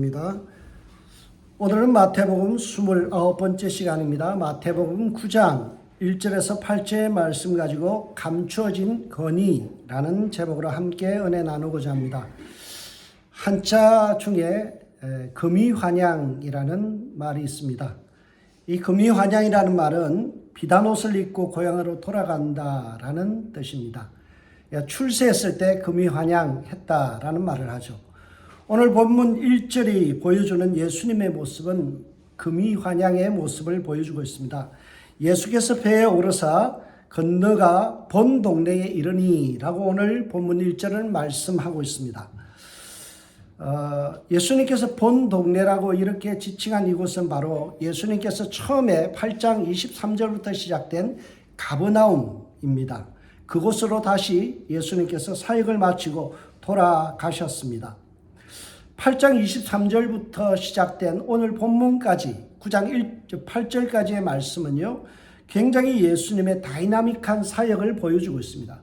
입니다. 오늘은 마태복음 29번째 시간입니다. 마태복음 9장 1절에서 8절의 말씀 가지고 감추어진 건의라는 제목으로 함께 은혜 나누고자 합니다. 한자 중에 금이환양이라는 말이 있습니다. 이 금이환양이라는 말은 비단 옷을 입고 고향으로 돌아간다라는 뜻입니다. 출세했을 때 금이환양했다라는 말을 하죠. 오늘 본문 1절이 보여주는 예수님의 모습은 금이환양의 모습을 보여주고 있습니다. 예수께서 배에 오르사 건너가 본 동네에 이르니 라고 오늘 본문 1절은 말씀하고 있습니다. 예수님께서 본 동네라고 이렇게 지칭한 이곳은 바로 예수님께서 처음에 8장 23절부터 시작된 가버나움입니다. 그곳으로 다시 예수님께서 사역을 마치고 돌아가셨습니다. 8장 23절부터 시작된 오늘 본문까지 9장 8절까지의 말씀은요, 굉장히 예수님의 다이나믹한 사역을 보여주고 있습니다.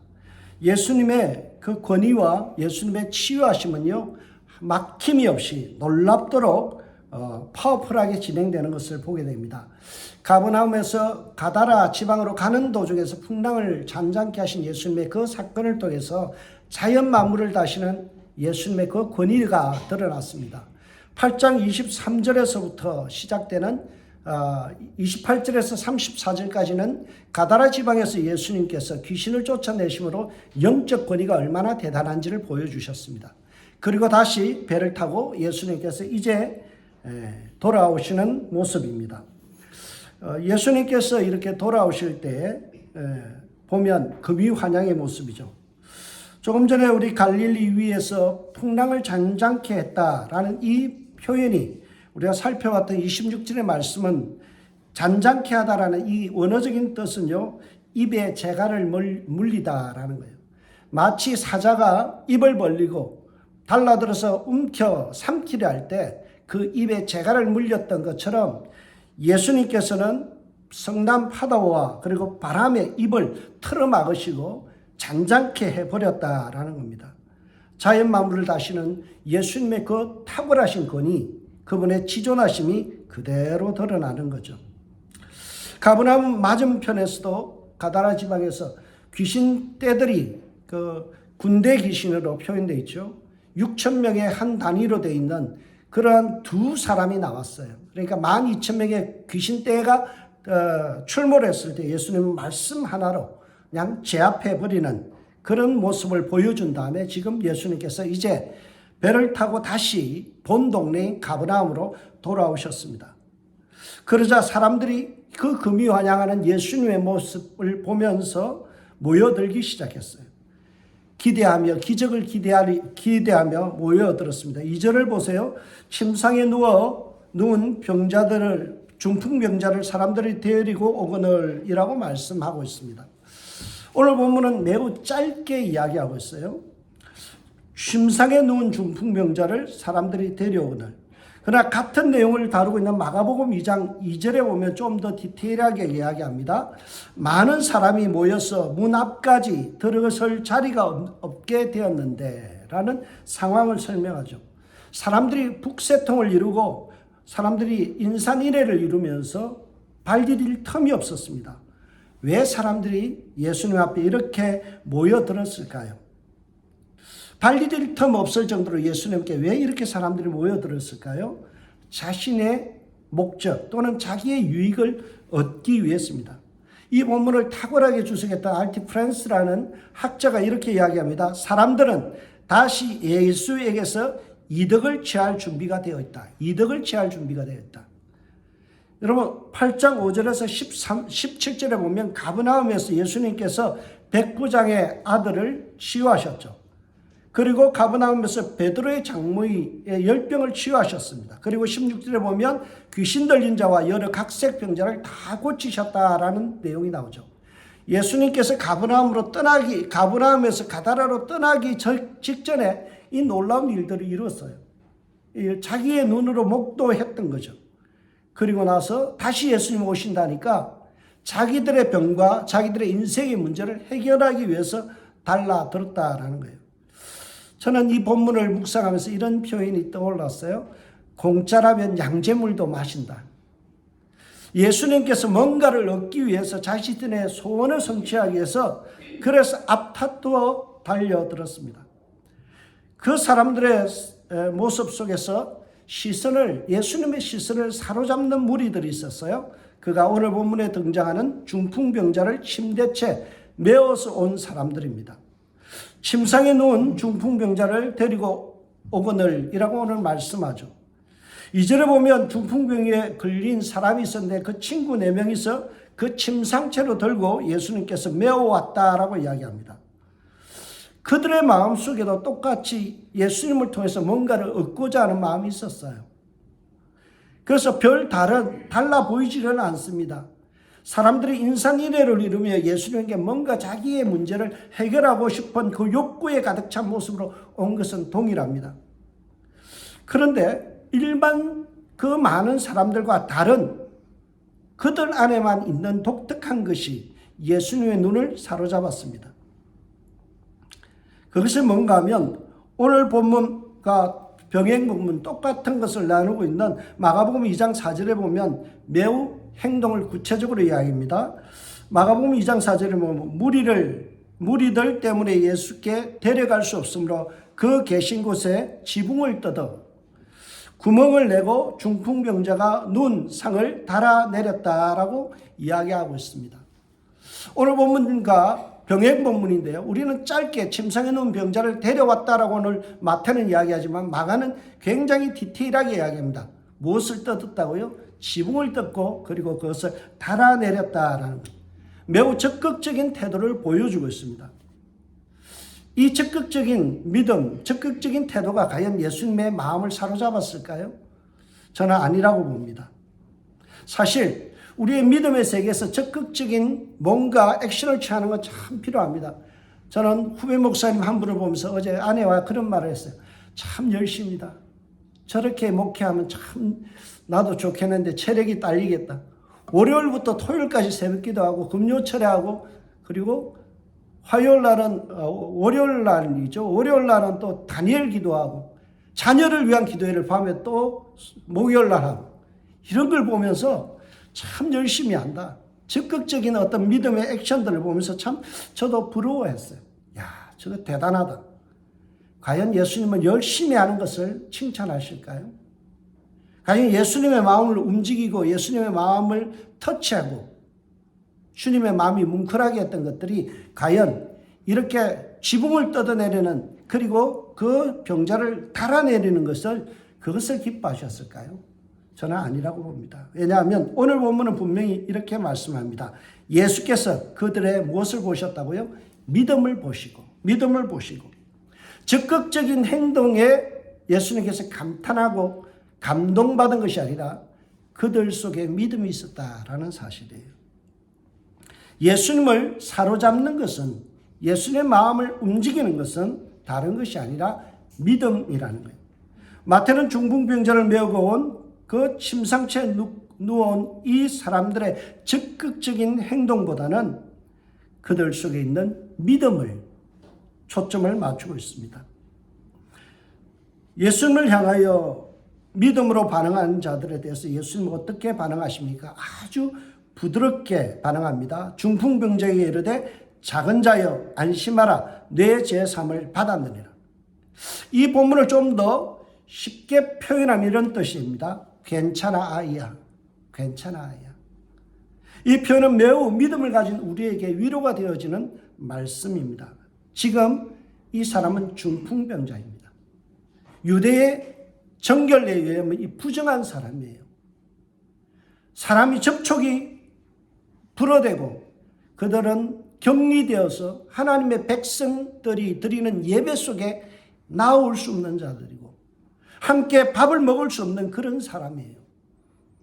예수님의 그 권위와 예수님의 치유하심은요, 막힘이 없이 놀랍도록 파워풀하게 진행되는 것을 보게 됩니다. 가버나움에서 가다라 지방으로 가는 도중에서 풍랑을 잔잔케 하신 예수님의 그 사건을 통해서 자연 만물을 다시는 예수님의 그 권위가 드러났습니다. 8장 23절에서부터 시작되는 28절에서 34절까지는 가다라 지방에서 예수님께서 귀신을 쫓아내심으로 영적 권위가 얼마나 대단한지를 보여주셨습니다. 그리고 다시 배를 타고 예수님께서 이제 돌아오시는 모습입니다. 예수님께서 이렇게 돌아오실 때 보면 금이환양의 모습이죠. 조금 전에 우리 갈릴리 위에서 풍랑을 잔잔케 했다라는 이 표현이 우리가 살펴봤던 26절의 말씀은 잔잔케 하다라는 이 원어적인 뜻은요, 입에 재갈을 물리다라는 거예요. 마치 사자가 입을 벌리고 달라들어서 움켜 삼키려 할 때 그 입에 재갈을 물렸던 것처럼 예수님께서는 성남 파도와 그리고 바람의 입을 틀어막으시고 잔잔케 해버렸다라는 겁니다. 자연 만물을 다시는 예수님의 그 탁월하신 권위, 그분의 지존하심이 그대로 드러나는 거죠. 가버나움 맞은편에서도 가다라 지방에서 귀신 떼들이 그 군대 귀신으로 표현되어 있죠. 6천 명의 한 단위로 되어 있는 그러한 두 사람이 나왔어요. 그러니까 12,000명의 귀신 떼가 출몰했을 때 예수님은 말씀 하나로 그냥 제압해버리는 그런 모습을 보여준 다음에 지금 예수님께서 이제 배를 타고 다시 본 동네인 가버나움으로 돌아오셨습니다. 그러자 사람들이 그 금이환양하는 예수님의 모습을 보면서 모여들기 시작했어요. 기대하며 기적을 기대하며 모여들었습니다. 2절을 보세요. 침상에 누운 병자들을 중풍병자를 사람들이 데리고 오거늘이라고 말씀하고 있습니다. 오늘 본문은 매우 짧게 이야기하고 있어요. 침상에 누운 중풍병자를 사람들이 데려오거늘. 그러나 같은 내용을 다루고 있는 마가복음 2장 2절에 보면 좀 더 디테일하게 이야기합니다. 많은 사람이 모여서 문 앞까지 들어설 자리가 없게 되었는데 라는 상황을 설명하죠. 사람들이 북새통을 이루고 사람들이 인산인해를 이루면서 발 디딜 틈이 없었습니다. 왜 사람들이 예수님 앞에 이렇게 모여들었을까요? 발 디딜 틈 없을 정도로 예수님께 왜 이렇게 사람들이 모여들었을까요? 자신의 목적 또는 자기의 유익을 얻기 위해서입니다. 이 본문을 탁월하게 주석했던 알티 프란스라는 학자가 이렇게 이야기합니다. 사람들은 다시 예수에게서 이득을 취할 준비가 되어 있다. 이득을 취할 준비가 되어 있다. 여러분 8장 5절에서 17절에 보면 가버나움에서 예수님께서 백부장의 아들을 치유하셨죠. 그리고 가버나움에서 베드로의 장모의 열병을 치유하셨습니다. 그리고 16절에 보면 귀신 들린 자와 여러 각색 병자를 다 고치셨다라는 내용이 나오죠. 예수님께서 가버나움에서 가다라로 떠나기 직전에 이 놀라운 일들을 이뤘어요. 자기의 눈으로 목도했던 거죠. 그리고 나서 다시 예수님 오신다니까 자기들의 병과 자기들의 인생의 문제를 해결하기 위해서 달라들었다라는 거예요. 저는 이 본문을 묵상하면서 이런 표현이 떠올랐어요. 공짜라면 양잿물도 마신다. 예수님께서 뭔가를 얻기 위해서 자신의 소원을 성취하기 위해서 그래서 앞타투어 달려들었습니다. 그 사람들의 모습 속에서 예수님의 시선을 사로잡는 무리들이 있었어요. 그가 오늘 본문에 등장하는 중풍병자를 침대채 메어서 온 사람들입니다. 침상에 누운 중풍병자를 데리고 오거늘이라고 오늘 말씀하죠. 2절에 보면 중풍병에 걸린 사람이 있었는데 그 친구 4명이서 그 침상채로 들고 예수님께서 메어왔다라고 이야기합니다. 그들의 마음속에도 똑같이 예수님을 통해서 뭔가를 얻고자 하는 마음이 있었어요. 그래서 달라 보이지는 않습니다. 사람들이 인산인해를 이루며 예수님에게 뭔가 자기의 문제를 해결하고 싶은 그 욕구에 가득 찬 모습으로 온 것은 동일합니다. 그런데 일반 그 많은 사람들과 다른 그들 안에만 있는 독특한 것이 예수님의 눈을 사로잡았습니다. 그것이 뭔가 하면 오늘 본문과 병행 본문 똑같은 것을 나누고 있는 마가복음 2장 4절에 보면 매우 행동을 구체적으로 이야기합니다. 마가복음 2장 4절에 보면 무리들 때문에 예수께 데려갈 수 없으므로 그 계신 곳에 지붕을 뜯어 구멍을 내고 중풍병자가 눈 상을 달아내렸다라고 이야기하고 있습니다. 오늘 본문과 병행 본문인데요. 우리는 짧게 침상에 누운 병자를 데려왔다라고 오늘 마태는 이야기하지만 마가는 굉장히 디테일하게 이야기합니다. 무엇을 뜯었다고요? 지붕을 뜯고 그리고 그것을 달아내렸다라는 것. 매우 적극적인 태도를 보여주고 있습니다. 이 적극적인 믿음, 적극적인 태도가 과연 예수님의 마음을 사로잡았을까요? 저는 아니라고 봅니다. 사실 우리의 믿음의 세계에서 적극적인 뭔가 액션을 취하는 건 참 필요합니다. 저는 후배 목사님 한 분을 보면서 어제 아내와 그런 말을 했어요. 참 열심이다. 저렇게 목회하면 참 나도 좋겠는데 체력이 딸리겠다. 월요일부터 토요일까지 새벽 기도하고 금요 철회하고 그리고 화요일 날은 월요일 날이죠. 월요일 날은 또 다니엘 기도하고 자녀를 위한 기도회를 밤에 또 목요일 날 하고 이런 걸 보면서 참 열심히 한다. 적극적인 어떤 믿음의 액션들을 보면서 참 저도 부러워했어요. 야, 저거 대단하다. 과연 예수님은 열심히 하는 것을 칭찬하실까요? 과연 예수님의 마음을 움직이고 예수님의 마음을 터치하고 주님의 마음이 뭉클하게 했던 것들이 과연 이렇게 지붕을 뜯어내려는 그리고 그 병자를 달아내리는 그것을 기뻐하셨을까요? 저는 아니라고 봅니다. 왜냐하면 오늘 본문은 분명히 이렇게 말씀합니다. 예수께서 그들의 무엇을 보셨다고요? 믿음을 보시고 적극적인 행동에 예수님께서 감탄하고 감동받은 것이 아니라 그들 속에 믿음이 있었다라는 사실이에요. 예수님을 사로잡는 것은 예수님의 마음을 움직이는 것은 다른 것이 아니라 믿음이라는 거예요. 마태는 중풍병자를 메우고 온 그 침상채에 누운 이 사람들의 적극적인 행동보다는 그들 속에 있는 믿음을 초점을 맞추고 있습니다. 예수님을 향하여 믿음으로 반응하는 자들에 대해서 예수님은 어떻게 반응하십니까? 아주 부드럽게 반응합니다. 중풍병자에게 이르되 작은 자여 안심하라 내 제삼을 받았느니라. 이 본문을 좀 더 쉽게 표현하면 이런 뜻입니다. 괜찮아 아이야. 괜찮아 아이야. 이 표현은 매우 믿음을 가진 우리에게 위로가 되어지는 말씀입니다. 지금 이 사람은 중풍병자입니다. 유대의 정결례에 의하면 이 부정한 사람이에요. 사람이 접촉이 불어대고 그들은 격리되어서 하나님의 백성들이 드리는 예배 속에 나올 수 없는 자들이고 함께 밥을 먹을 수 없는 그런 사람이에요.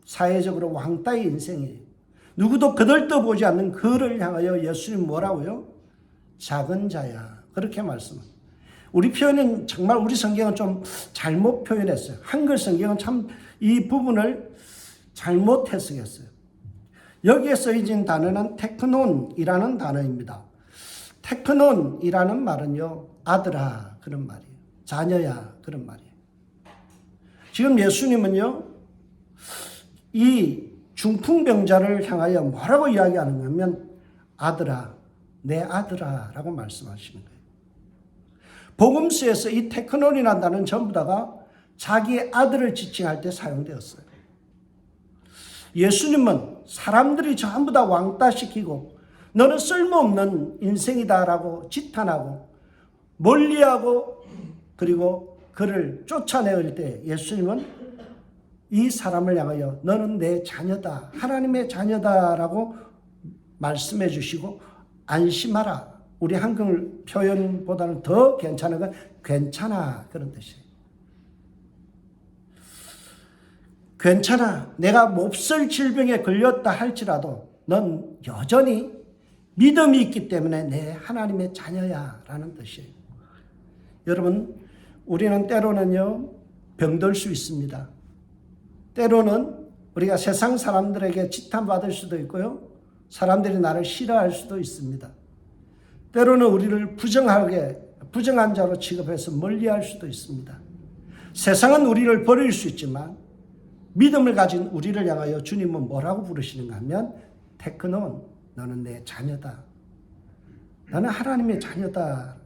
사회적으로 왕따의 인생이에요. 누구도 거들떠보지 않는 그를 향하여 예수님 뭐라고요? 작은 자야. 그렇게 말씀합니다. 우리 표현은 정말 우리 성경은 좀 잘못 표현했어요. 한글 성경은 참 이 부분을 잘못 해석했어요. 여기에 쓰여진 단어는 테크논이라는 단어입니다. 테크논이라는 말은요, 아들아 그런 말이에요. 자녀야 그런 말이에요. 지금 예수님은요, 이 중풍병자를 향하여 뭐라고 이야기하는가 하면 아들아, 내 아들아 라고 말씀하시는 거예요. 복음서에서 이 테크논이라는 단어는 전부 다가 자기의 아들을 지칭할 때 사용되었어요. 예수님은 사람들이 전부 다 왕따시키고 너는 쓸모없는 인생이다라고 지탄하고 멀리하고 그리고 그를 쫓아내올 때 예수님은 이 사람을 향하여 너는 내 자녀다, 하나님의 자녀다라고 말씀해 주시고 안심하라. 우리 한글 표현보다는 더 괜찮은 건 괜찮아 그런 뜻이에요. 괜찮아. 내가 몹쓸 질병에 걸렸다 할지라도 넌 여전히 믿음이 있기 때문에 내 하나님의 자녀야 라는 뜻이에요. 여러분, 우리는 때로는요 병들 수 있습니다. 때로는 우리가 세상 사람들에게 지탄받을 수도 있고요, 사람들이 나를 싫어할 수도 있습니다. 때로는 우리를 부정한 자로 취급해서 멀리할 수도 있습니다. 세상은 우리를 버릴 수 있지만 믿음을 가진 우리를 향하여 주님은 뭐라고 부르시는가 하면 테크논, 너는 내 자녀다. 너는 하나님의 자녀다.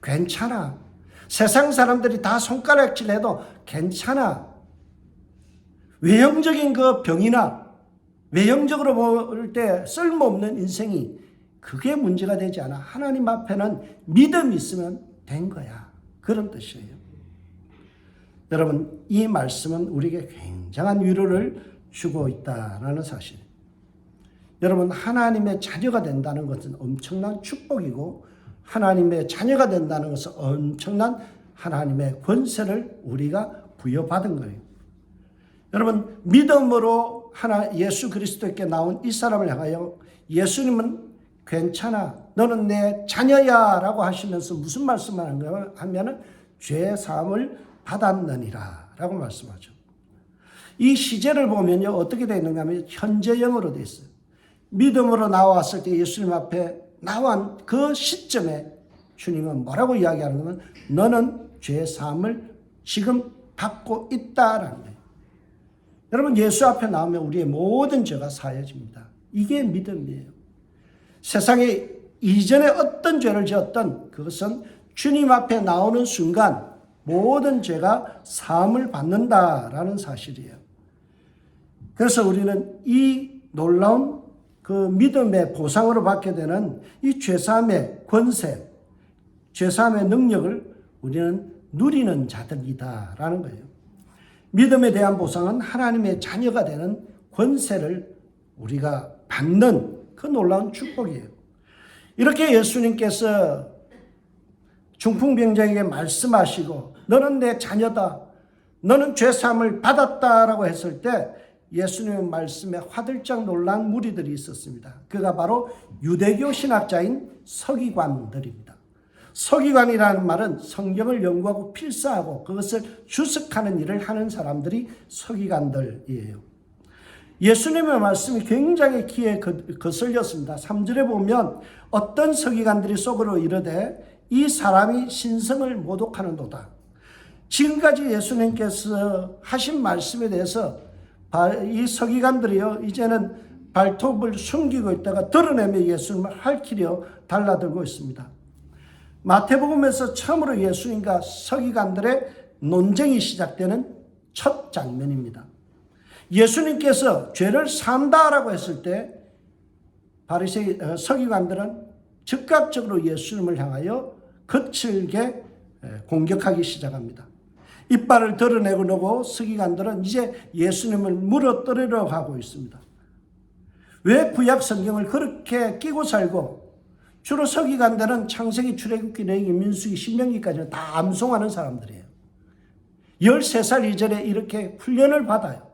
괜찮아. 세상 사람들이 다 손가락질해도 괜찮아. 외형적인 그 병이나 외형적으로 볼 때 쓸모없는 인생이 그게 문제가 되지 않아. 하나님 앞에는 믿음이 있으면 된 거야. 그런 뜻이에요. 여러분, 이 말씀은 우리에게 굉장한 위로를 주고 있다는 사실. 여러분, 하나님의 자녀가 된다는 것은 엄청난 축복이고 하나님의 자녀가 된다는 것은 엄청난 하나님의 권세를 우리가 부여받은 거예요. 여러분, 믿음으로 예수 그리스도께 나온 이 사람을 향하여 예수님은 괜찮아, 너는 내 자녀야 라고 하시면서 무슨 말씀을 하는가 하면 죄 사함을 받았느니라 라고 말씀하죠. 이 시제를 보면요 어떻게 되어 있는가 하면 현재형으로 되어 있어요. 믿음으로 나왔을 때 예수님 앞에 나온 그 시점에 주님은 뭐라고 이야기하는 거면 너는 죄 사함을 지금 받고 있다라는 거예요. 여러분, 예수 앞에 나오면 우리의 모든 죄가 사해집니다. 이게 믿음이에요. 세상에 이전에 어떤 죄를 지었던 그것은 주님 앞에 나오는 순간 모든 죄가 사함을 받는다라는 사실이에요. 그래서 우리는 이 놀라운 그 믿음의 보상으로 받게 되는 이 죄사함의 권세, 죄사함의 능력을 우리는 누리는 자들이다라는 거예요. 믿음에 대한 보상은 하나님의 자녀가 되는 권세를 우리가 받는 그 놀라운 축복이에요. 이렇게 예수님께서 중풍병자에게 말씀하시고 너는 내 자녀다, 너는 죄사함을 받았다라고 했을 때 예수님의 말씀에 화들짝 놀란 무리들이 있었습니다. 그가 바로 유대교 신학자인 서기관들입니다. 서기관이라는 말은 성경을 연구하고 필사하고 그것을 주석하는 일을 하는 사람들이 서기관들이에요. 예수님의 말씀이 굉장히 귀에 거슬렸습니다. 3절에 보면 어떤 서기관들이 속으로 이르되 이 사람이 신성을 모독하는도다. 지금까지 예수님께서 하신 말씀에 대해서 이 서기관들이요 이제는 발톱을 숨기고 있다가 드러내며 예수님을 핥히려 달라들고 있습니다. 마태복음에서 처음으로 예수님과 서기관들의 논쟁이 시작되는 첫 장면입니다. 예수님께서 죄를 산다라고 했을 때 바리새인 서기관들은 즉각적으로 예수님을 향하여 거칠게 공격하기 시작합니다. 이빨을 드러내고 나고 서기관들은 이제 예수님을 물어뜯으려 하고 있습니다. 왜 구약 성경을 그렇게 끼고 살고 주로 서기관들은 창세기, 출애굽기, 레위기, 민수기, 신명기까지는 다 암송하는 사람들이에요. 13살 이전에 이렇게 훈련을 받아요.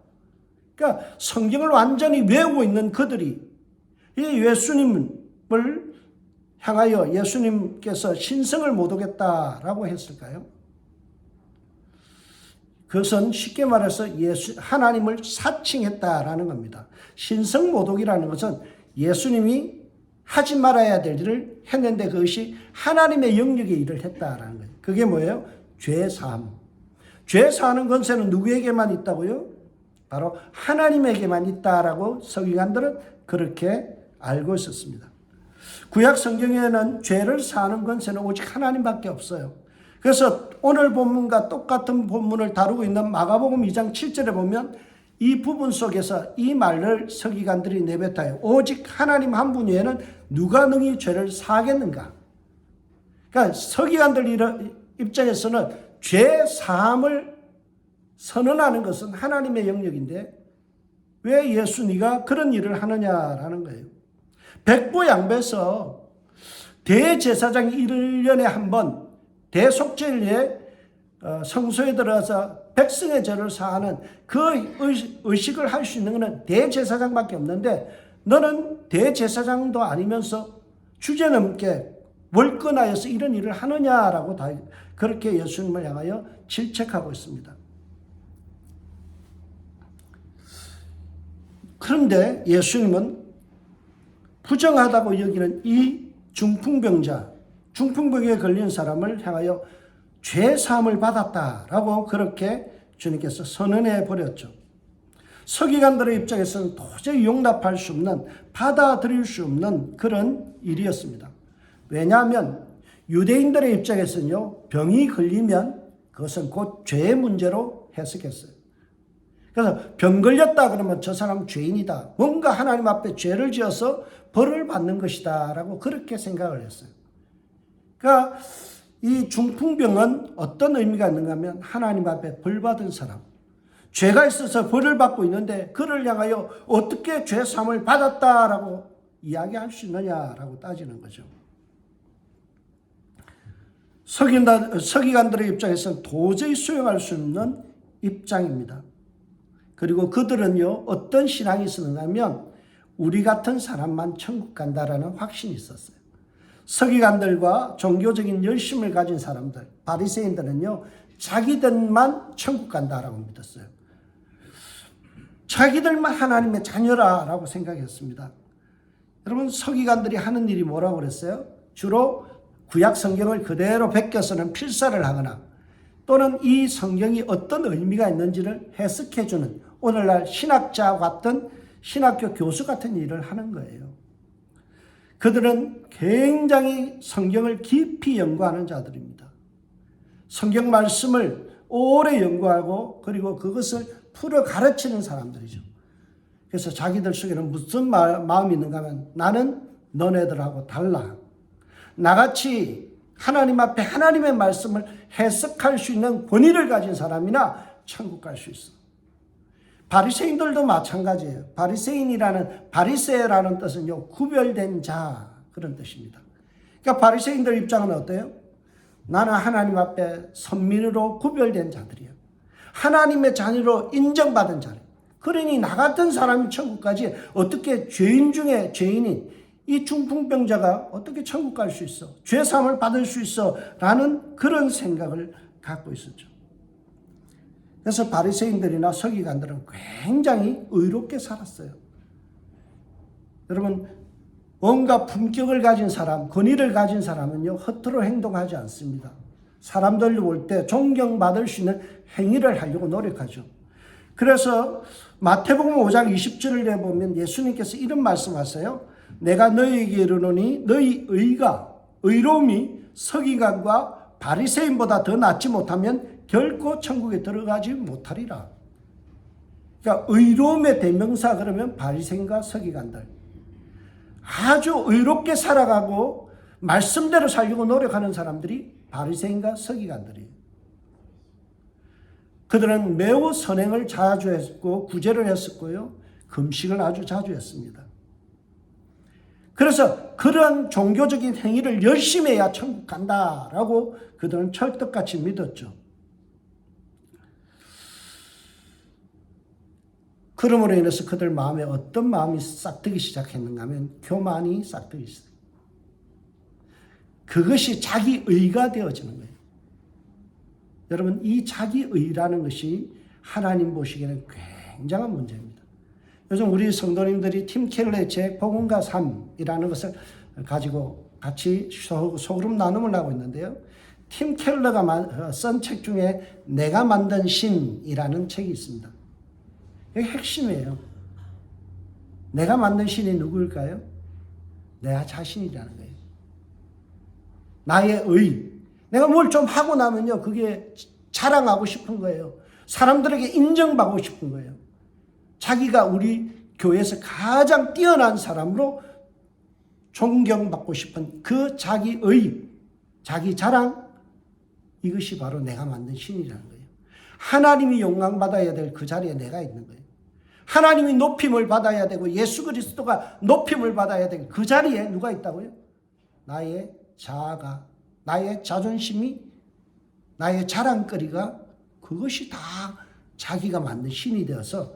그러니까 성경을 완전히 외우고 있는 그들이 이 예수님을 향하여 예수님께서 신성을 모독했다라고 했을까요? 그것은 쉽게 말해서 하나님을 사칭했다라는 겁니다. 신성 모독이라는 것은 예수님이 하지 말아야 될 일을 했는데 그것이 하나님의 영역의 일을 했다라는 거예요. 그게 뭐예요? 죄 사함. 죄 사하는 권세는 누구에게만 있다고요? 바로 하나님에게만 있다라고 서기관들은 그렇게 알고 있었습니다. 구약 성경에는 죄를 사하는 권세는 오직 하나님밖에 없어요. 그래서 오늘 본문과 똑같은 본문을 다루고 있는 마가복음 2장 7절에 보면 이 부분 속에서 이 말을 서기관들이 내뱉어요. 오직 하나님 한 분 외에는 누가 능히 죄를 사하겠는가? 그러니까 서기관들 입장에서는 죄 사함을 선언하는 것은 하나님의 영역인데 왜 예수 네가 그런 일을 하느냐라는 거예요. 백보양배에서 대제사장이 1년에 한 번 대속죄일에 성소에 들어가서 백성의 죄를 사하는 그 의식을 할 수 있는 것은 대제사장밖에 없는데 너는 대제사장도 아니면서 주제넘게 월권하여서 이런 일을 하느냐라고 다 그렇게 예수님을 향하여 질책하고 있습니다. 그런데 예수님은 부정하다고 여기는 이 중풍병에 걸린 사람을 향하여 죄사함을 받았다라고 그렇게 주님께서 선언해 버렸죠. 서기관들의 입장에서는 도저히 용납할 수 없는, 받아들일 수 없는 그런 일이었습니다. 왜냐하면 유대인들의 입장에서는요, 병이 걸리면 그것은 곧 죄의 문제로 해석했어요. 그래서 병 걸렸다 그러면 저 사람 죄인이다. 뭔가 하나님 앞에 죄를 지어서 벌을 받는 것이다 라고 그렇게 생각을 했어요. 그러니까 이 중풍병은 어떤 의미가 있는가 하면 하나님 앞에 벌 받은 사람, 죄가 있어서 벌을 받고 있는데 그를 향하여 어떻게 죄 사함을 받았다라고 이야기할 수 있느냐라고 따지는 거죠. 서기관들의 입장에서는 도저히 수용할 수 없는 입장입니다. 그리고 그들은요, 어떤 신앙이 있었는가 하면 우리 같은 사람만 천국 간다라는 확신이 있었어요. 서기관들과 종교적인 열심을 가진 사람들, 바리새인들은요, 자기들만 천국 간다라고 믿었어요. 자기들만 하나님의 자녀라라고 생각했습니다. 여러분, 서기관들이 하는 일이 뭐라고 그랬어요? 주로 구약 성경을 그대로 베껴서는 필사를 하거나 또는 이 성경이 어떤 의미가 있는지를 해석해주는 오늘날 신학자 같은 신학교 교수 같은 일을 하는 거예요. 그들은 굉장히 성경을 깊이 연구하는 자들입니다. 성경 말씀을 오래 연구하고 그리고 그것을 풀어 가르치는 사람들이죠. 그래서 자기들 속에는 무슨 마음이 있는가 하면 나는 너네들하고 달라. 나같이 하나님 앞에 하나님의 말씀을 해석할 수 있는 권위를 가진 사람이나 천국 갈 수 있어. 바리새인들도 마찬가지예요. 바리새라는 뜻은요, 구별된 자 그런 뜻입니다. 그러니까 바리새인들 입장은 어때요? 나는 하나님 앞에 선민으로 구별된 자들이에요. 하나님의 자녀로 인정받은 자들. 그러니 나 같은 사람이 천국 가지 어떻게 죄인 중에 죄인인 이 중풍병자가 어떻게 천국 갈 수 있어? 죄사함을 받을 수 있어? 라는 그런 생각을 갖고 있었죠. 그래서 바리새인들이나 서기관들은 굉장히 의롭게 살았어요. 여러분, 온갖 품격을 가진 사람, 권위를 가진 사람은요, 허투루 행동하지 않습니다. 사람들 볼 때 존경받을 수 있는 행위를 하려고 노력하죠. 그래서 마태복음 5장 20절을 보면 예수님께서 이런 말씀하세요. 내가 너희에게 이르노니 너희 의로움이 서기관과 바리새인보다 더 낫지 못하면 결코 천국에 들어가지 못하리라. 그러니까 의로움의 대명사 그러면 바리새인과 서기관들. 아주 의롭게 살아가고 말씀대로 살려고 노력하는 사람들이 바리새인과 서기관들이에요. 그들은 매우 선행을 자주 했고 구제를 했었고요. 금식을 아주 자주 했습니다. 그래서 그런 종교적인 행위를 열심히 해야 천국 간다라고 그들은 철떡같이 믿었죠. 그러므로 인해서 그들 마음에 어떤 마음이 싹트기 시작했는가 하면 교만이 싹트기 시작해요. 그것이 자기의가 되어지는 거예요. 여러분, 이 자기의라는 것이 하나님 보시기에는 굉장한 문제입니다. 요즘 우리 성도님들이 팀 켈러의 책 복음과 삶이라는 것을 가지고 같이 소그룹 나눔을 하고 있는데요. 팀 켈러가 쓴 책 중에 내가 만든 신이라는 책이 있습니다. 이게 핵심이에요. 내가 만든 신이 누구일까요? 내 자신이라는 거예요. 나의 의. 내가 뭘 좀 하고 나면요, 그게 자랑하고 싶은 거예요. 사람들에게 인정받고 싶은 거예요. 자기가 우리 교회에서 가장 뛰어난 사람으로 존경받고 싶은 그 자기의, 자기 자랑, 이것이 바로 내가 만든 신이라는 거예요. 하나님이 영광받아야 될 그 자리에 내가 있는 거예요. 하나님이 높임을 받아야 되고 예수 그리스도가 높임을 받아야 될 그 자리에 누가 있다고요? 나의 자아가, 나의 자존심이, 나의 자랑거리가, 그것이 다 자기가 만든 신이 되어서,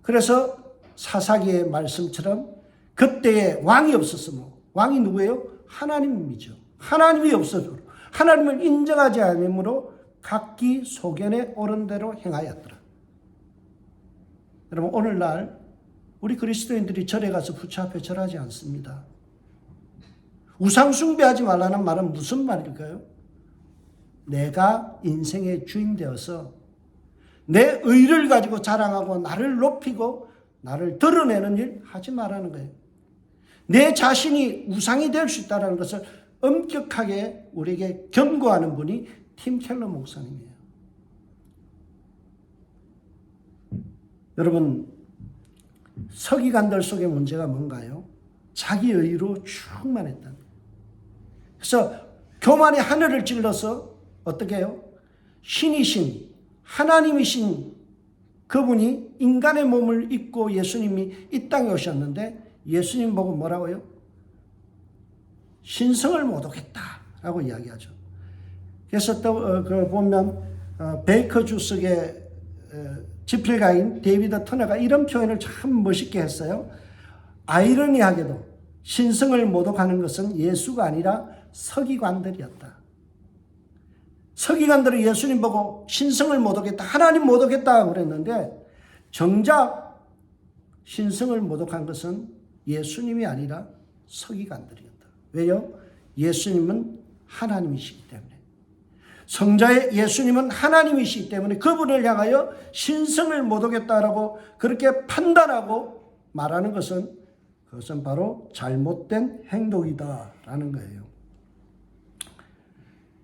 그래서 사사기의 말씀처럼 그때에 왕이 없었으면, 왕이 누구예요? 하나님이죠. 하나님이 없어서 하나님을 인정하지 않으므로 각기 소견에 옳은 대로 행하였더라. 여러분, 오늘날 우리 그리스도인들이 절에 가서 부처 앞에 절하지 않습니다. 우상 숭배하지 말라는 말은 무슨 말일까요? 내가 인생의 주인 되어서 내 의를 가지고 자랑하고 나를 높이고 나를 드러내는 일 하지 말라는 거예요. 내 자신이 우상이 될 수 있다는 것을 엄격하게 우리에게 경고하는 분이 팀 켈러 목사님이에요. 여러분, 서기관들 속의 문제가 뭔가요? 자기 의로 충만했다. 그래서 교만이 하늘을 찔러서 어떻게 해요? 신이신, 하나님이신 그분이 인간의 몸을 입고 예수님이 이 땅에 오셨는데 예수님 보고 뭐라고요? 신성을 못 오겠다라고 이야기하죠. 그래서 또 보면 베이커 주석의 집필가인 데이비드 터너가 이런 표현을 참 멋있게 했어요. 아이러니하게도 신성을 모독하는 것은 예수가 아니라 서기관들이었다. 서기관들은 예수님 보고 신성을 모독했다, 하나님 모독했다 그랬는데 정작 신성을 모독한 것은 예수님이 아니라 서기관들이었다. 왜요? 예수님은 하나님이시기 때문에. 성자의 예수님은 하나님이시기 때문에 그분을 향하여 신성을 모독했다라고 그렇게 판단하고 말하는 것은, 그것은 바로 잘못된 행동이다라는 거예요.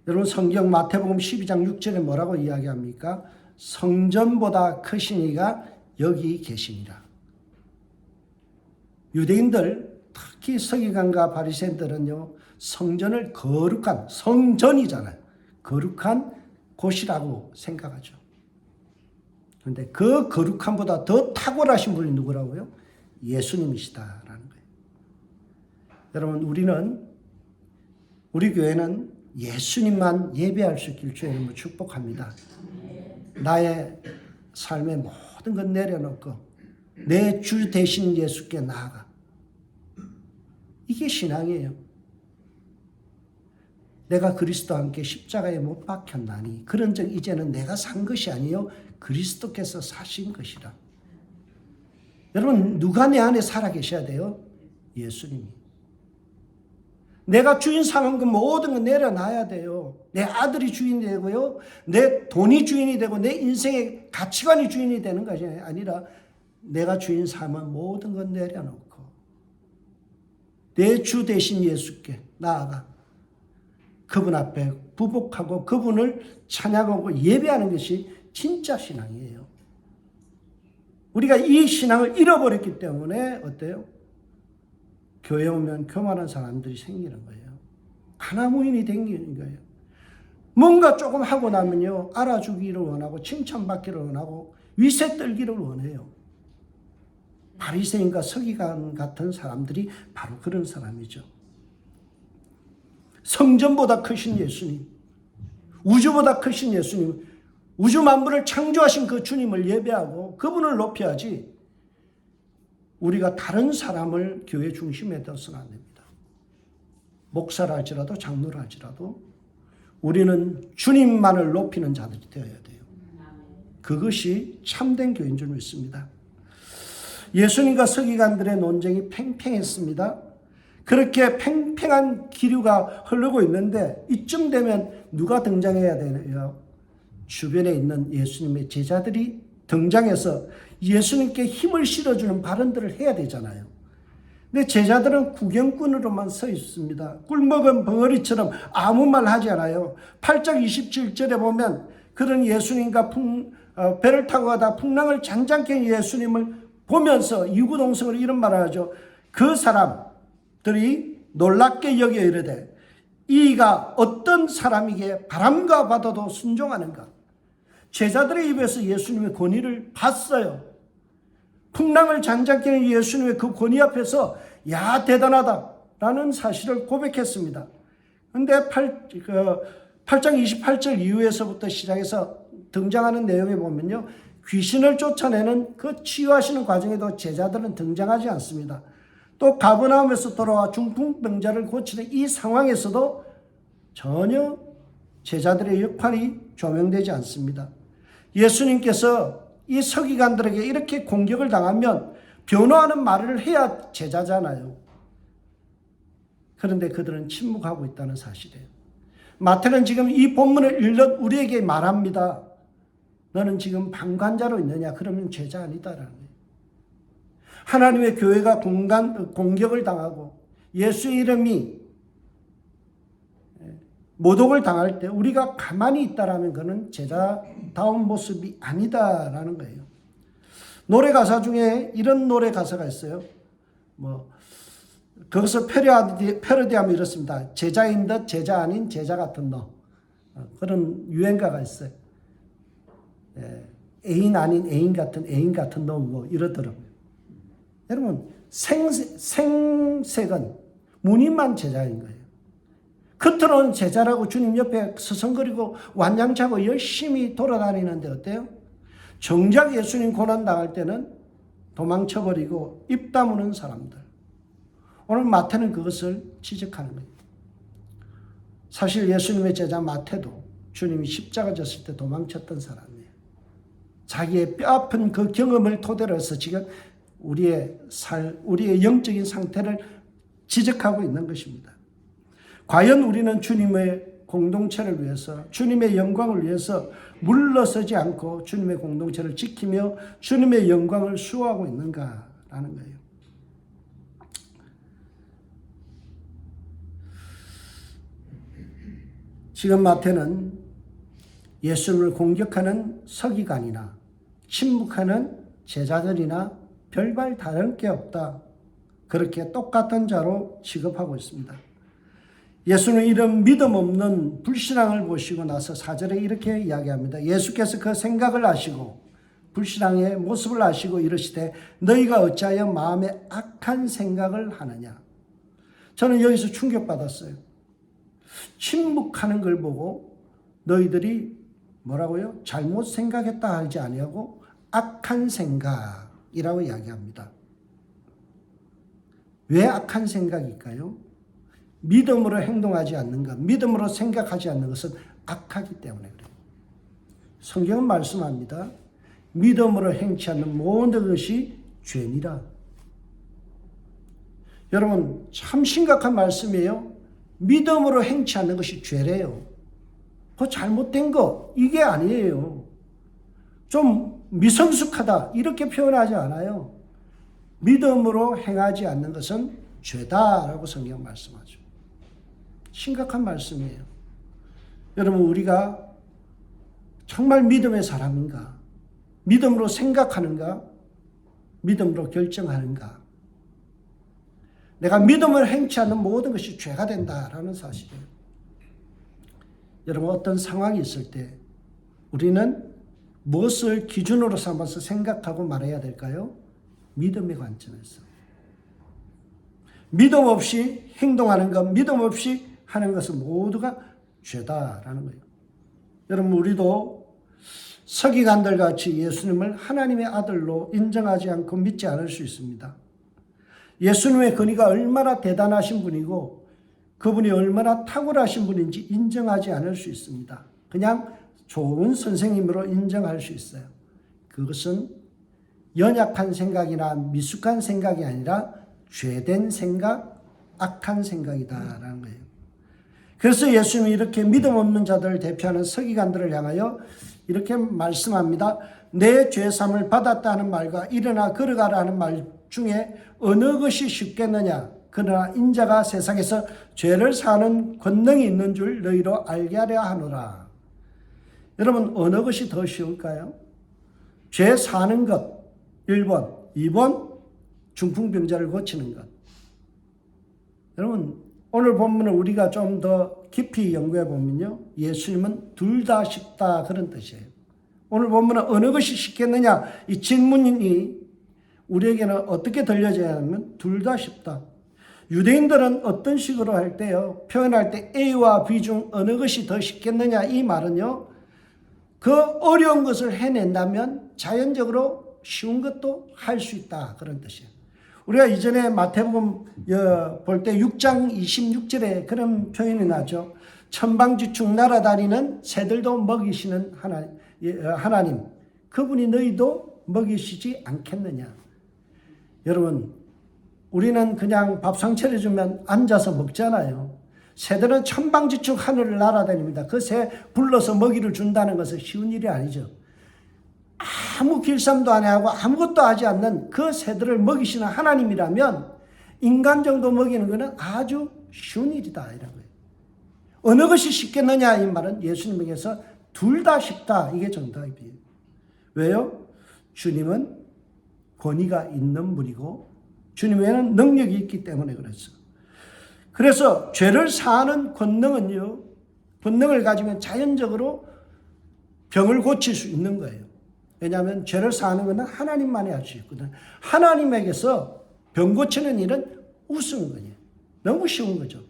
여러분, 성경 마태복음 12장 6절에 뭐라고 이야기합니까? 성전보다 크신 이가 여기 계시니라. 유대인들, 특히 서기관과 바리새인들은요, 성전을 거룩한, 성전이잖아요, 거룩한 곳이라고 생각하죠. 그런데 그 거룩함보다 더 탁월하신 분이 누구라고요? 예수님이시다라는 거예요. 여러분, 우리 교회는 예수님만 예배할 수 있길 주의 이름으로 축복합니다. 나의 삶의 모든 것 내려놓고 내 주 대신 예수께 나아가. 이게 신앙이에요. 내가 그리스도와 함께 십자가에 못 박혔나니 그런즉 이제는 내가 산 것이 아니요 그리스도께서 사신 것이라. 여러분, 누가 내 안에 살아계셔야 돼요? 예수님이. 내가 주인 삼은 그 모든 거 내려놔야 돼요. 내 아들이 주인이 되고요, 내 돈이 주인이 되고 내 인생의 가치관이 주인이 되는 것이 아니라 내가 주인 삼은 모든 것 내려놓고 내 주 대신 예수께 나아가 그분 앞에 부복하고 그분을 찬양하고 예배하는 것이 진짜 신앙이에요. 우리가 이 신앙을 잃어버렸기 때문에 어때요? 교회 오면 교만한 사람들이 생기는 거예요. 하나무인이 생기는 거예요. 뭔가 조금 하고 나면요, 알아주기를 원하고 칭찬받기를 원하고 위세 떨기를 원해요. 바리새인과 서기관 같은 사람들이 바로 그런 사람이죠. 성전보다 크신 예수님, 우주보다 크신 예수님, 우주 만물을 창조하신 그 주님을 예배하고 그분을 높여야지 우리가 다른 사람을 교회 중심에 둬서는 안 됩니다. 목사라 할지라도 장로라 할지라도 우리는 주님만을 높이는 자들이 되어야 돼요. 그것이 참된 교회인 줄 믿습니다. 예수님과 서기관들의 논쟁이 팽팽했습니다. 그렇게 팽팽한 기류가 흐르고 있는데 이쯤 되면 누가 등장해야 되나요? 주변에 있는 예수님의 제자들이 등장해서 예수님께 힘을 실어주는 발언들을 해야 되잖아요. 근데 제자들은 구경꾼으로만 서 있습니다. 꿀먹은 벙어리처럼 아무 말 하지 않아요. 8장 27절에 보면 그런 예수님과 배를 타고 가다 풍랑을 잔잔케 한 예수님을 보면서 이구동성으로 이런 말을 하죠. 그 사람들이 놀랍게 여겨 이르되 이가 어떤 사람에게 바람과 바다도 순종하는가. 제자들의 입에서 예수님의 권위를 봤어요. 풍랑을 잔잔케 하는 예수님의 그 권위 앞에서 야 대단하다라는 사실을 고백했습니다. 그런데 8장 28절 이후에서부터 시작해서 등장하는 내용에 보면요, 귀신을 쫓아내는 그 치유하시는 과정에도 제자들은 등장하지 않습니다. 또 가버나움에서 돌아와 중풍병자를 고치는 이 상황에서도 전혀 제자들의 역할이 조명되지 않습니다. 예수님께서 이 서기관들에게 이렇게 공격을 당하면 변호하는 말을 해야 제자잖아요. 그런데 그들은 침묵하고 있다는 사실이에요. 마태는 지금 이 본문을 읽는 우리에게 말합니다. 너는 지금 방관자로 있느냐? 그러면 제자 아니다라는 거예요. 하나님의 교회가 공격을 당하고 예수의 이름이 모독을 당할 때 우리가 가만히 있다라는 것은 제자다운 모습이 아니다라는 거예요. 노래 가사 중에 이런 노래 가사가 있어요. 그것을 패러디하면 이렇습니다. 제자인 듯 제자 아닌 제자 같은 너. 그런 유행가가 있어요. 애인 아닌 애인 같은 너 뭐 이러더라고요. 여러분 생색은 무늬만 제자인 거예요. 겉으로는 제자라고 주님 옆에 서성거리고 완장차고 열심히 돌아다니는데 어때요? 정작 예수님 고난 당할 때는 도망쳐버리고 입 다무는 사람들. 오늘 마태는 그것을 지적하는 거예요. 사실 예수님의 제자 마태도 주님이 십자가 졌을 때 도망쳤던 사람이에요. 자기의 뼈아픈 그 경험을 토대로 해서 지금 우리의 영적인 상태를 지적하고 있는 것입니다. 과연 우리는 주님의 공동체를 위해서, 주님의 영광을 위해서 물러서지 않고 주님의 공동체를 지키며 주님의 영광을 수호하고 있는가라는 거예요. 지금 마태는 예수님을 공격하는 서기관이나 침묵하는 제자들이나 별반 다를 게 없다. 그렇게 똑같은 자로 취급하고 있습니다. 예수는 이런 믿음 없는 불신앙을 보시고 나서 4절에 이렇게 이야기합니다. 예수께서 그 생각을 아시고 불신앙의 모습을 아시고 이르시되 너희가 어찌하여 마음에 악한 생각을 하느냐. 저는 여기서 충격받았어요. 침묵하는 걸 보고 너희들이 뭐라고요? 잘못 생각했다 하지 아니하고 악한 생각이라고 이야기합니다. 왜 악한 생각일까요? 믿음으로 행동하지 않는 것, 믿음으로 생각하지 않는 것은 악하기 때문에 그래요. 성경은 말씀합니다. 믿음으로 행치 않는 모든 것이 죄니라. 여러분 참 심각한 말씀이에요. 믿음으로 행치 않는 것이 죄래요. 그 잘못된 거 이게 아니에요. 좀 미성숙하다 이렇게 표현하지 않아요. 믿음으로 행하지 않는 것은 죄다라고 성경 말씀하죠. 심각한 말씀이에요. 여러분 우리가 정말 믿음의 사람인가? 믿음으로 생각하는가? 믿음으로 결정하는가? 내가 믿음을 행치 않는 모든 것이 죄가 된다라는 사실이에요. 여러분 어떤 상황이 있을 때 우리는 무엇을 기준으로 삼아서 생각하고 말해야 될까요? 믿음의 관점에서. 믿음 없이 행동하는 것, 믿음 없이 하는 것은 모두가 죄다라는 거예요. 여러분 우리도 서기관들 같이 예수님을 하나님의 아들로 인정하지 않고 믿지 않을 수 있습니다. 예수님의 권위가 얼마나 대단하신 분이고 그분이 얼마나 탁월하신 분인지 인정하지 않을 수 있습니다. 그냥 좋은 선생님으로 인정할 수 있어요. 그것은 연약한 생각이나 미숙한 생각이 아니라 죄된 생각, 악한 생각이다라는 거예요. 그래서 예수님이 이렇게 믿음 없는 자들을 대표하는 서기관들을 향하여 이렇게 말씀합니다. 내 죄삼을 받았다는 말과 일어나 걸어가라는 말 중에 어느 것이 쉽겠느냐? 그러나 인자가 세상에서 죄를 사는 권능이 있는 줄 너희로 알게 하려 하노라. 여러분, 어느 것이 더 쉬울까요? 죄 사는 것 1번, 2번 중풍병자를 고치는 것. 여러분, 오늘 본문을 우리가 좀 더 깊이 연구해 보면요, 예수님은 둘 다 쉽다 그런 뜻이에요. 오늘 본문은 어느 것이 쉽겠느냐, 이 질문이 우리에게는 어떻게 들려져야 하면 둘 다 쉽다. 유대인들은 어떤 식으로 할 때요, 표현할 때 A와 B 중 어느 것이 더 쉽겠느냐, 이 말은요, 그 어려운 것을 해낸다면 자연적으로 쉬운 것도 할 수 있다 그런 뜻이에요. 우리가 이전에 마태복음 볼 때 6장 26절에 그런 표현이 나죠. 천방지축 날아다니는 새들도 먹이시는 하나님, 그분이 너희도 먹이시지 않겠느냐. 여러분, 우리는 그냥 밥상 차려주면 앉아서 먹잖아요. 새들은 천방지축 하늘을 날아다닙니다. 그 새 불러서 먹이를 준다는 것은 쉬운 일이 아니죠. 아무 길쌈도 안 하고 아무것도 하지 않는 그 새들을 먹이시는 하나님이라면 인간 정도 먹이는 것은 아주 쉬운 일이다 이런 거예요. 어느 것이 쉽겠느냐 이 말은 예수님에게서 둘 다 쉽다 이게 정답이에요. 왜요? 주님은 권위가 있는 분이고 주님에는 능력이 있기 때문에 그랬어. 그래서 죄를 사하는 권능은요, 권능을 가지면 자연적으로 병을 고칠 수 있는 거예요. 왜냐하면 죄를 사하는 것은 하나님만이 할 수 있거든. 하나님에게서 병 고치는 일은 우스운 거예요. 너무 쉬운 거죠.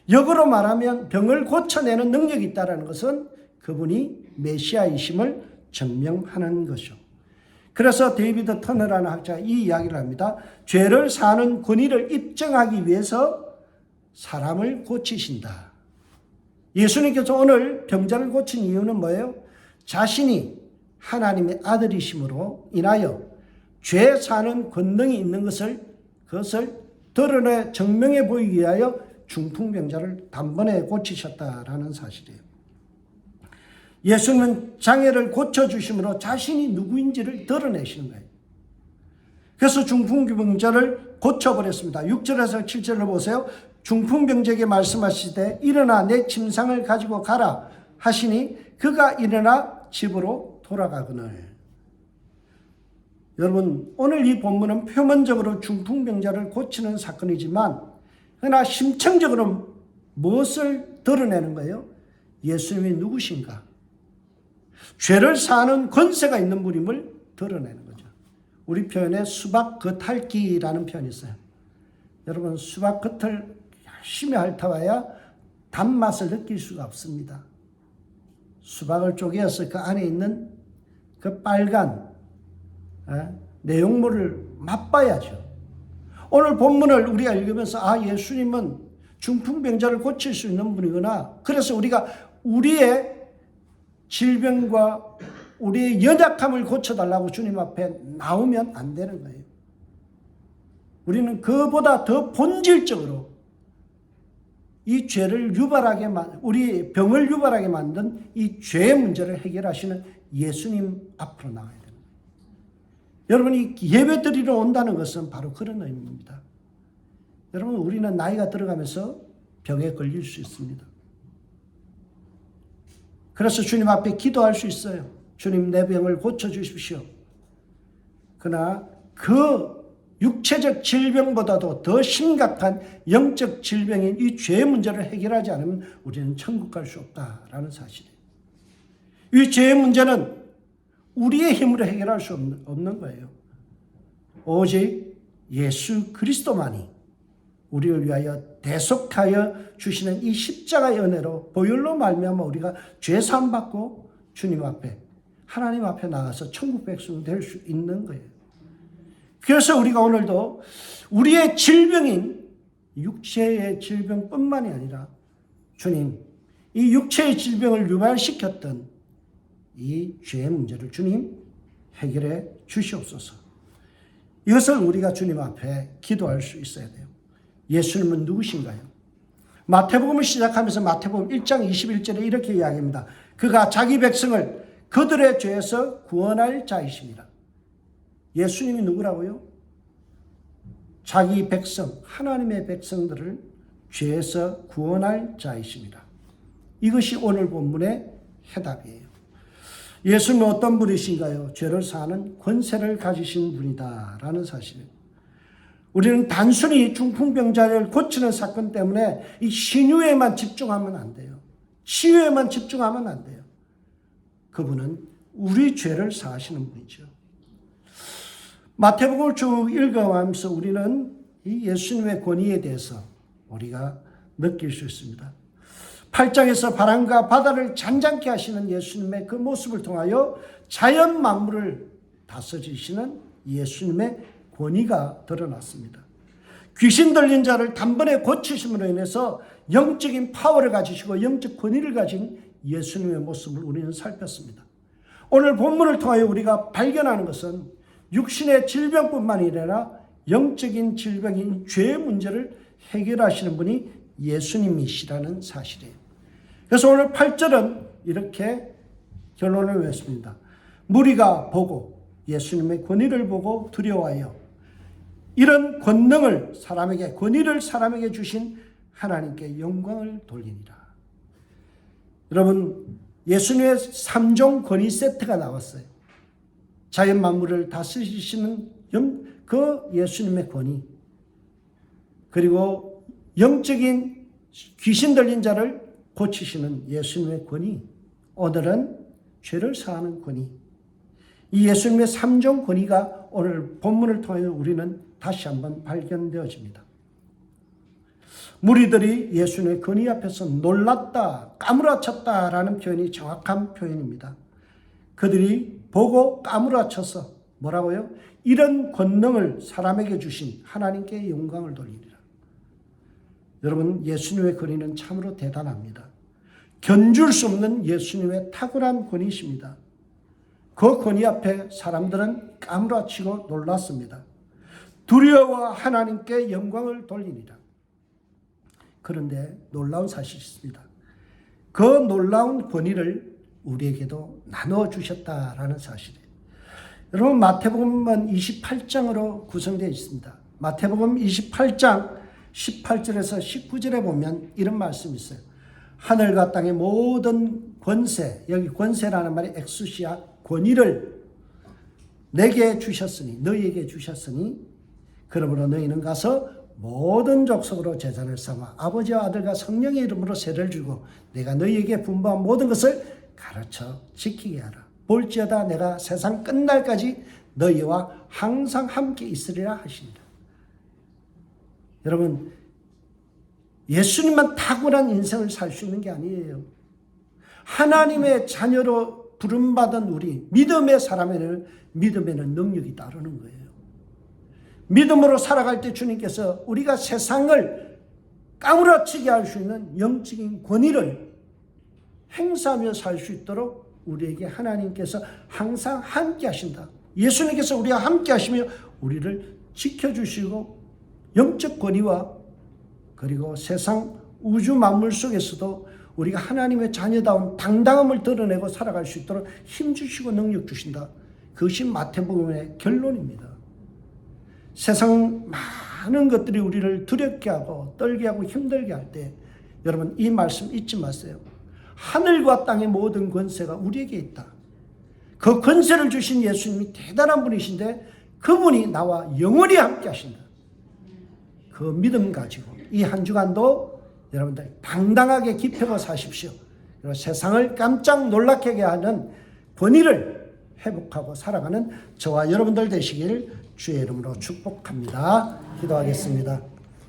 역으로 말하면 병을 고쳐내는 능력이 있다는 것은 그분이 메시아이심을 증명하는 것이죠. 그래서 데이비드 터너라는 학자가 이 이야기를 합니다. 죄를 사는 권위를 입증하기 위해서 사람을 고치신다. 예수님께서 오늘 병자를 고친 이유는 뭐예요? 자신이 하나님의 아들이심으로 인하여 죄 사는 권능이 있는 그것을 드러내 증명해 보이기 위하여 중풍병자를 단번에 고치셨다라는 사실이에요. 예수님은 장애를 고쳐주심으로 자신이 누구인지를 드러내시는 거예요. 그래서 중풍병자를 고쳐버렸습니다. 6절에서 7절을 보세요. 중풍병자에게 말씀하시되 일어나 내 침상을 가지고 가라 하시니 그가 일어나 집으로 돌아가거늘. 여러분, 오늘 이 본문은 표면적으로 중풍병자를 고치는 사건이지만 그러나 심층적으로 무엇을 드러내는 거예요? 예수님이 누구신가? 죄를 사하는 권세가 있는 분임을 드러내는 거죠. 우리 표현에 수박 겉핥기라는 표현이 있어요. 여러분, 수박 겉을 열심히 핥아봐야 단맛을 느낄 수가 없습니다. 수박을 쪼개서 그 안에 있는 그 빨간 내용물을 맛봐야죠. 오늘 본문을 우리가 읽으면서 예수님은 중풍병자를 고칠 수 있는 분이구나. 그래서 우리가 우리의 질병과 우리의 연약함을 고쳐달라고 주님 앞에 나오면 안 되는 거예요. 우리는 그보다 더 본질적으로 이 죄를 유발하게 우리 병을 유발하게 만든 이 죄의 문제를 해결하시는 예수님 앞으로 나와야 됩니다. 여러분이 예배 드리러 온다는 것은 바로 그런 의미입니다. 여러분, 우리는 나이가 들어가면서 병에 걸릴 수 있습니다. 그래서 주님 앞에 기도할 수 있어요. 주님, 내 병을 고쳐주십시오. 그러나 그 육체적 질병보다도 더 심각한 영적 질병인 이 죄의 문제를 해결하지 않으면 우리는 천국 갈 수 없다라는 사실이에요. 이 죄의 문제는 우리의 힘으로 해결할 수 없는 거예요. 오직 예수 그리스도만이 우리를 위하여 대속하여 주시는 이 십자가의 은혜로 보혈로 말미암아 우리가 죄 사함 받고 주님 앞에 하나님 앞에 나가서 천국 백성 될 수 있는 거예요. 그래서 우리가 오늘도 우리의 질병인 육체의 질병뿐만이 아니라 주님, 이 육체의 질병을 유발시켰던 이 죄의 문제를 주님 해결해 주시옵소서. 이것을 우리가 주님 앞에 기도할 수 있어야 돼요. 예수님은 누구신가요? 마태복음을 시작하면서 마태복음 1장 21절에 이렇게 이야기합니다. 그가 자기 백성을 그들의 죄에서 구원할 자이십니다. 예수님이 누구라고요? 자기 백성, 하나님의 백성들을 죄에서 구원할 자이십니다. 이것이 오늘 본문의 해답이에요. 예수님은 어떤 분이신가요? 죄를 사하는 권세를 가지신 분이다 라는 사실이에요. 우리는 단순히 중풍병자를 고치는 사건 때문에 이 신유에만 집중하면 안 돼요. 치유에만 집중하면 안 돼요. 그분은 우리 죄를 사하시는 분이죠. 마태복음을 쭉 읽어가면서 우리는 이 예수님의 권위에 대해서 우리가 느낄 수 있습니다. 8장에서 바람과 바다를 잔잔케 하시는 예수님의 그 모습을 통하여 자연 만물을 다스리시는 예수님의 권위가 드러났습니다. 귀신 들린 자를 단번에 고치심으로 인해서 영적인 파워를 가지시고 영적 권위를 가진 예수님의 모습을 우리는 살폈습니다. 오늘 본문을 통하여 우리가 발견하는 것은 육신의 질병뿐만 아니라 영적인 질병인 죄의 문제를 해결하시는 분이 예수님이시라는 사실이에요. 그래서 오늘 8절은 이렇게 결론을 맺습니다. 무리가 보고 예수님의 권위를 보고 두려워하여 이런 권능을 사람에게, 권위를 사람에게 주신 하나님께 영광을 돌리니라. 여러분, 예수님의 3종 권위 세트가 나왔어요. 자연 만물을 다스리시는 그 예수님의 권위, 그리고 영적인 귀신 들린 자를 고치시는 예수님의 권위, 오늘은 죄를 사하는 권위. 이 예수님의 3종 권위가 오늘 본문을 통해 우리는 다시 한번 발견되어집니다. 무리들이 예수님의 권위 앞에서 놀랐다, 까무라쳤다라는 표현이 정확한 표현입니다. 그들이 보고 까무라쳐서 뭐라고요? 이런 권능을 사람에게 주신 하나님께 영광을 돌리리라. 여러분, 예수님의 권위는 참으로 대단합니다. 견줄 수 없는 예수님의 탁월한 권위이십니다. 그 권위 앞에 사람들은 까무라치고 놀랐습니다. 두려워 하나님께 영광을 돌리니라. 그런데 놀라운 사실이 있습니다. 그 놀라운 권위를 우리에게도 나눠주셨다라는 사실이에요. 여러분, 마태복음은 28장으로 구성되어 있습니다. 마태복음 28장 18절에서 19절에 보면 이런 말씀이 있어요. 하늘과 땅의 모든 권세, 여기 권세라는 말이 엑수시아, 권위를 내게 주셨으니, 너희에게 주셨으니, 그러므로 너희는 가서 모든 족속으로 제자를 삼아 아버지와 아들과 성령의 이름으로 세례를 주고 내가 너희에게 분부한 모든 것을 가르쳐 지키게 하라. 볼지어다 내가 세상 끝날까지 너희와 항상 함께 있으리라 하시니라. 여러분, 예수님만 탁월한 인생을 살 수 있는 게 아니에요. 하나님의 자녀로 부름받은 우리 믿음의 사람에는 믿음에는 능력이 따르는 거예요. 믿음으로 살아갈 때 주님께서 우리가 세상을 까무라치게 할 수 있는 영적인 권위를 행사하며 살 수 있도록 우리에게 하나님께서 항상 함께 하신다. 예수님께서 우리와 함께 하시며 우리를 지켜주시고 영적 권위와 그리고 세상 우주 만물 속에서도 우리가 하나님의 자녀다운 당당함을 드러내고 살아갈 수 있도록 힘주시고 능력 주신다. 그것이 마태복음의 결론입니다. 세상 많은 것들이 우리를 두렵게 하고 떨게 하고 힘들게 할 때 여러분, 이 말씀 잊지 마세요. 하늘과 땅의 모든 권세가 우리에게 있다. 그 권세를 주신 예수님이 대단한 분이신데 그분이 나와 영원히 함께 하신다. 그 믿음 가지고 이 한 주간도 여러분들 당당하게 기표고 사십시오. 그리고 세상을 깜짝 놀라게 하는 권위를 회복하고 살아가는 저와 여러분들 되시길 주의 이름으로 축복합니다. 기도하겠습니다.